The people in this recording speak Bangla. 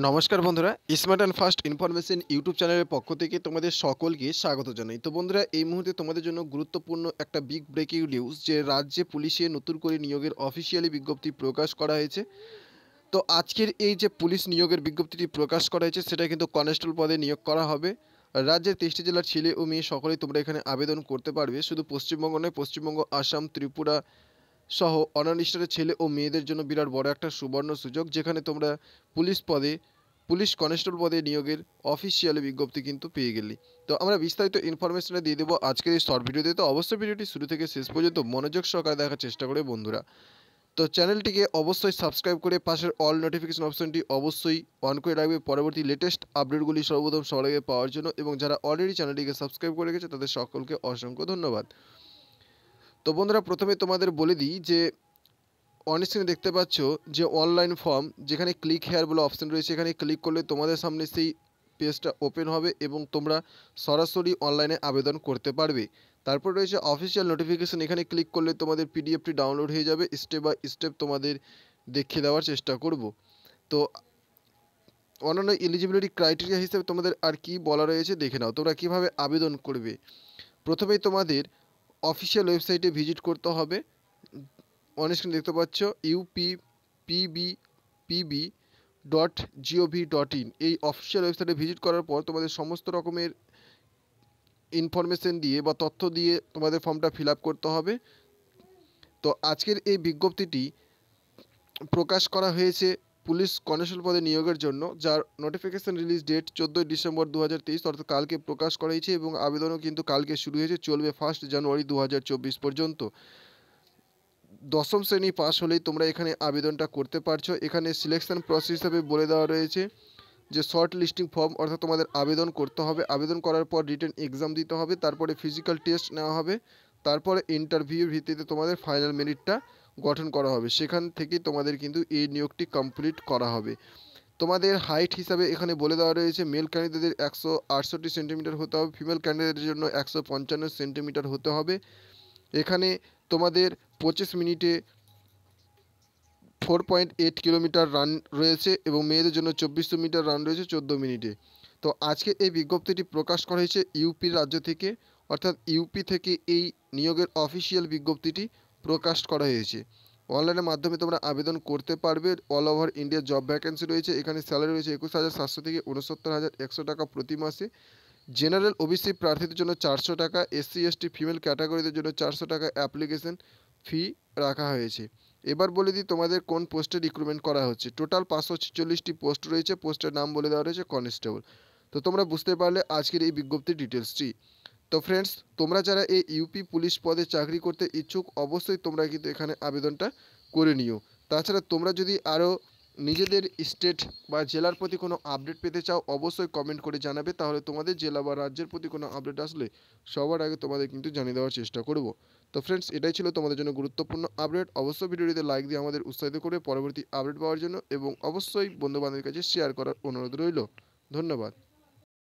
নমস্কার বন্ধুরা, smart and fast information YouTube চ্যানেলের পক্ষ থেকে তোমাদের সকলকে স্বাগত জানাই। তো বন্ধুরা, এই মুহূর্তে তোমাদের জন্য গুরুত্বপূর্ণ একটা বিগ ব্রেকিং নিউজ যে রাজ্যে পুলিশে নতুন করে নিয়োগের অফিসিয়ালি বিজ্ঞপ্তি প্রকাশ করা হয়েছে। তো আজকের এই যে পুলিশ নিয়োগের বিজ্ঞপ্তিটি প্রকাশ করা হয়েছে সেটা কিন্তু কনস্টেবল পদে নিয়োগ করা হবে। রাজ্যের 23টি জেলার ছেলে ও মেয়ে সকলেই তোমরা এখানে আবেদন করতে পারবে। শুধু পশ্চিমবঙ্গ নয়, পশ্চিমবঙ্গ, আসাম, ত্রিপুরা সহ অন্যান্য স্টেটের ছেলে ও মেয়েদের জন্য বিরাট বড় একটা সুবর্ণ সুযোগ, যেখানে তোমরা পুলিশ পদে, পুলিশ কনস্টেবল পদে নিয়োগের অফিসিয়ালি বিজ্ঞপ্তি কিন্তু পেয়ে গেলি। তো আমরা বিস্তারিত ইনফরমেশনটা দিয়ে দেবো আজকের এই শর্ট ভিডিওতে। তো অবশ্যই ভিডিওটি শুরু থেকে শেষ পর্যন্ত মনোযোগ সহকারে দেখার চেষ্টা করে বন্ধুরা। তো চ্যানেলটিকে অবশ্যই সাবস্ক্রাইব করে পাশের অল নোটিফিকেশন অপশনটি অবশ্যই অন করে রাখবে পরবর্তী লেটেস্ট আপডেটগুলি সর্বপ্রথম সবার আগে পাওয়ার জন্য। এবং যারা অলরেডি চ্যানেলটিকে সাবস্ক্রাইব করে গেছে তাদের সকলকে অসংখ্য ধন্যবাদ। তো বন্ধুরা, প্রথমে তোমাদের বলে দিই যে অন স্ক্রিনে দেখতে পাচ্ছ যে অনলাইন ফর্ম, যেখানে ক্লিক হেয়ার বলে অপশন রয়েছে, এখানে ক্লিক করলে তোমাদের সামনে সেই পেজটা ওপেন হবে এবং তোমরা সরাসরি অনলাইনে আবেদন করতে পারবে। তারপর রয়েছে অফিসিয়াল নোটিফিকেশন, এখানে ক্লিক করলে তোমাদের পিডিএফটি ডাউনলোড হয়ে যাবে। স্টেপ বাই স্টেপ তোমাদের দেখিয়ে দেওয়ার চেষ্টা করব। তো অন্যান্য এলিজিবিলিটি ক্রাইটেরিয়া হিসেবে তোমাদের আর কি বলা রয়েছে দেখে নাও। তোমরা কিভাবে আবেদন করবে। প্রথমেই তোমাদের অফিসিয়াল ওয়েবসাইটে ভিজিট করতে হবে। অন স্ক্রিন দেখতে পাচ্ছ upppb.gov.in, এই অফিসিয়াল ওয়েবসাইটে ভিজিট করার পর তোমাদের সমস্ত রকমের ইনফরমেশন দিয়ে বা তথ্য দিয়ে তোমাদের ফর্মটা ফিল আপ করতে হবে। তো আজকের এই বিজ্ঞপ্তিটি প্রকাশ করা হয়েছে পুলিশ কনস্টেবল পদে নিয়োগের জন্য, যার নোটিফিকেশন রিলিজ ডেট 14 ডিসেম্বর 2023, অর্থাৎ কালকে প্রকাশ করা হয়েছে এবং আবেদনও কিন্তু কালকে শুরু হয়েছে, চলবে 1 জানুয়ারি 2024 পর্যন্ত। দশম শ্রেণী পাস হলেই তোমরা এখানে আবেদনটা করতে পারছো। এখানে সিলেকশন প্রসেস হিসাবে বলে দেওয়া রয়েছে যে শর্ট লিস্টিং ফর্ম, অর্থাৎ তোমাদের আবেদন করতে হবে, আবেদন করার পর রিটেন এক্সাম দিতে হবে, তারপরে ফিজিক্যাল টেস্ট নেওয়া হবে, তারপরে ইন্টারভিউর ভিত্তিতে তোমাদের ফাইনাল মেরিটটা গঠন করা হবে। সেখান থেকেই তোমাদের কিন্তু এই নিয়োগটি কমপ্লিট করা হবে। তোমাদের হাইট হিসাবে এখানে বলে দেওয়া রয়েছে মেল ক্যান্ডিডেটদের 168 সেন্টিমিটার হতে হবে, ফিমেল ক্যান্ডিডেটের জন্য 155 সেন্টিমিটার হতে হবে। এখানে তোমাদের 25 মিনিটে 4.8 কিলোমিটার রান রয়েছে এবং মেয়েদের জন্য 2400 মিটার রান রয়েছে 14 মিনিটে। তো আজকে এই বিজ্ঞপ্তিটি প্রকাশ করা হয়েছে ইউপি রাজ্য থেকে, অর্থাৎ ইউপি থেকে এই নিয়োগের অফিসিয়াল বিজ্ঞপ্তিটি প্রকাশ করা হয়েছে। অনলাইনের মাধ্যমে তোমরা আবেদন করতে পারবে। All over India job vacancy রয়েছে। এখানে স্যালারি রয়েছে 21,700 থেকে 69,100 টাকা প্রতি মাসে। জেনারেল ওবিসি প্রার্থীদের জন্য 400 টাকা, এসসি এসটি ফিমেল ক্যাটাগরিদের জন্য 400 টাকা অ্যাপ্লিকেশন ফি রাখা হয়েছে। এবার বলে দিই তোমাদের কোন পোস্টে রিক্রুটমেন্ট করা হচ্ছে। টোটাল 546টি পোস্ট রয়েছে। পোস্টের নাম বলে দেওয়া রয়েছে কনস্টেবল। তো তোমরা বুঝতে পারলে আজকের এই বিজ্ঞপ্তির ডিটেলসটি। তো ফ্রেন্ডস, তোমরা যারা এই ইউপি পুলিশ পদে চাকরি করতে ইচ্ছুক অবশ্যই তোমরা কিন্তু এখানে আবেদনটা করে নিও। তাছাড়া তোমরা যদি আরও নিজেদের স্টেট বা জেলার প্রতি কোনো আপডেট পেতে চাও অবশ্যই কমেন্ট করে জানাবে, তাহলে তোমাদের জেলা বা রাজ্যের প্রতি কোনো আপডেট আসলে সবার আগে তোমাদের কিন্তু জানিয়ে দেওয়ার চেষ্টা করব। তো ফ্রেন্ডস, এটাই ছিল তোমাদের জন্য গুরুত্বপূর্ণ আপডেট। অবশ্যই ভিডিওটিতে লাইক দিয়ে আমাদের উৎসাহিত করবে পরবর্তী আপডেট পাওয়ার জন্য এবং অবশ্যই বন্ধুবান্ধবের কাছে শেয়ার করার অনুরোধ রইল। ধন্যবাদ।